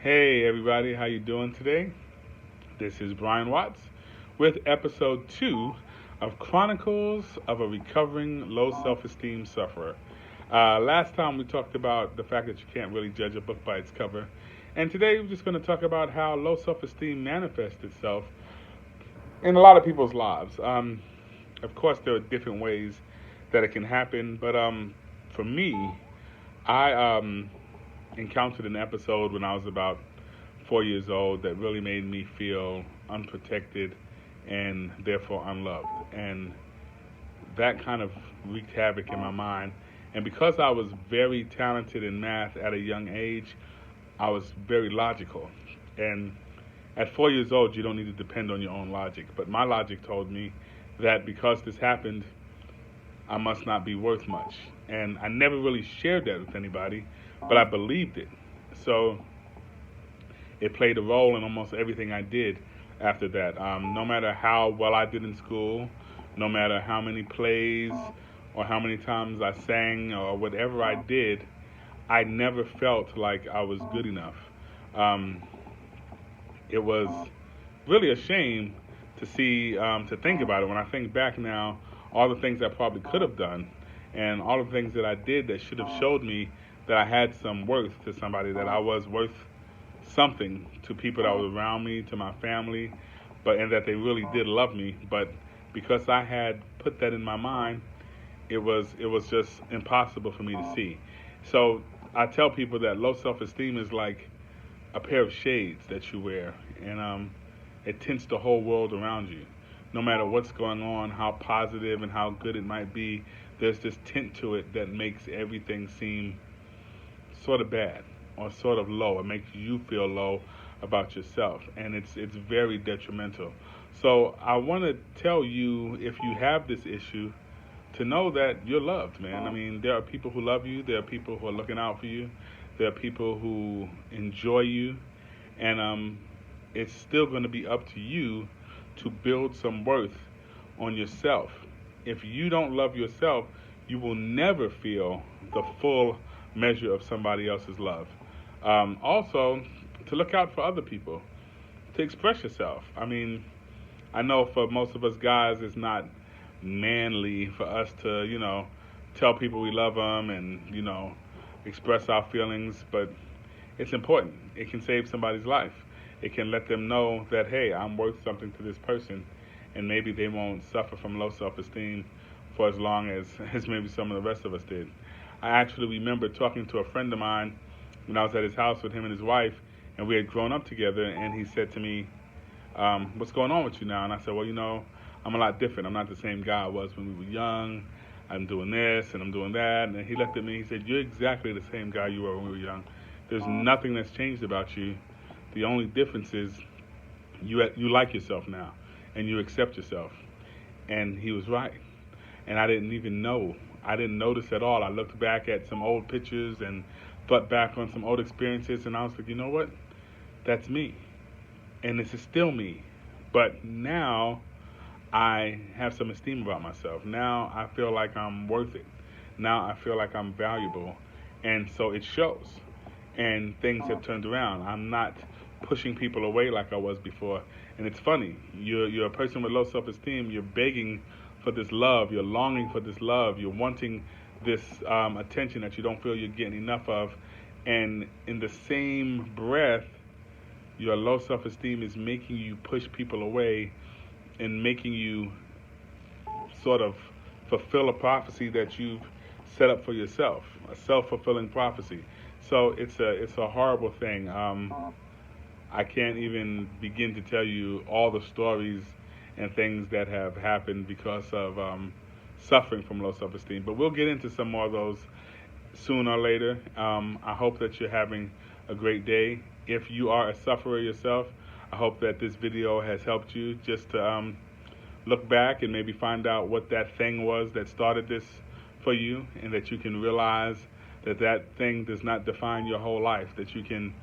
Hey everybody, how you doing today? This is Brian Watts with episode 2 of Chronicles of a Recovering Low Self-Esteem Sufferer. Last time we talked about the fact that you can't really judge a book by its cover. And today we're just going to talk about how low self-esteem manifests itself in a lot of people's lives. Of course, there are different ways that it can happen, but for me, I encountered an episode when I was about 4 years old that really made me feel unprotected and therefore unloved. And that kind of wreaked havoc in my mind. And because I was very talented in math at a young age, I was very logical. And at 4 years old, you don't need to depend on your own logic. But my logic told me that because this happened, I must not be worth much. And I never really shared that with anybody, but I believed it. So it played a role in almost everything I did after that. No matter how well I did in school, no matter how many plays or how many times I sang or whatever I did, I never felt like I was good enough. It was really a shame to see, to think about it. When I think back now, all the things I probably could have done and all the things that I did that should have showed me that I had some worth to somebody, that I was worth something to people that were around me, to my family, and that they really did love me. But because I had put that in my mind, it was just impossible for me to see. So I tell people that low self-esteem is like a pair of shades that you wear, and it tints the whole world around you. No matter what's going on, how positive and how good it might be, there's this tint to it that makes everything seem sort of bad or sort of low. It makes you feel low about yourself, and it's very detrimental. So I want to tell you, if you have this issue, to know that you're loved, man. I mean, there are people who love you. There are people who are looking out for you. There are people who enjoy you, and it's still going to be up to you to build some worth on yourself. If you don't love yourself, you will never feel the full measure of somebody else's love. Also, to look out for other people, to express yourself. I mean, I know for most of us guys, it's not manly for us to, tell people we love them and, express our feelings, but it's important. It can save somebody's life. It can let them know that, hey, I'm worth something to this person, and maybe they won't suffer from low self-esteem for as long as maybe some of the rest of us did. I actually remember talking to a friend of mine when I was at his house with him and his wife, and we had grown up together, and he said to me, what's going on with you now? And I said, well, I'm a lot different. I'm not the same guy I was when we were young. I'm doing this and I'm doing that. And he looked at me, he said, you're exactly the same guy you were when we were young. There's nothing that's changed about you. The only difference is you like yourself now and you accept yourself. And he was right. And I didn't even know. I didn't notice at all. I looked back at some old pictures and thought back on some old experiences, and I was like, you know what? That's me. And this is still me. But now I have some esteem about myself. Now I feel like I'm worth it. Now I feel like I'm valuable. And so it shows. And things have turned around. I'm not pushing people away like I was before. And it's funny. You're a person with low self-esteem. You're begging for this love. You're longing for this love. You're wanting this attention that you don't feel you're getting enough of. And in the same breath, your low self-esteem is making you push people away and making you sort of fulfill a prophecy that you've set up for yourself, a self-fulfilling prophecy. So it's a horrible thing. I can't even begin to tell you all the stories and things that have happened because of suffering from low self-esteem. But we'll get into some more of those sooner or later. I hope that you're having a great day. If you are a sufferer yourself, I hope that this video has helped you just to look back and maybe find out what that thing was that started this for you, and that you can realize that that thing does not define your whole life, that you can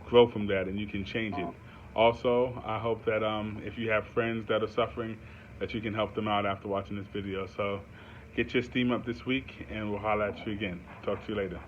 grow from that and you can change it. Also, I hope that if you have friends that are suffering, that you can help them out after watching this video. So get your esteem up this week, and we'll holler at you again. Talk to you later.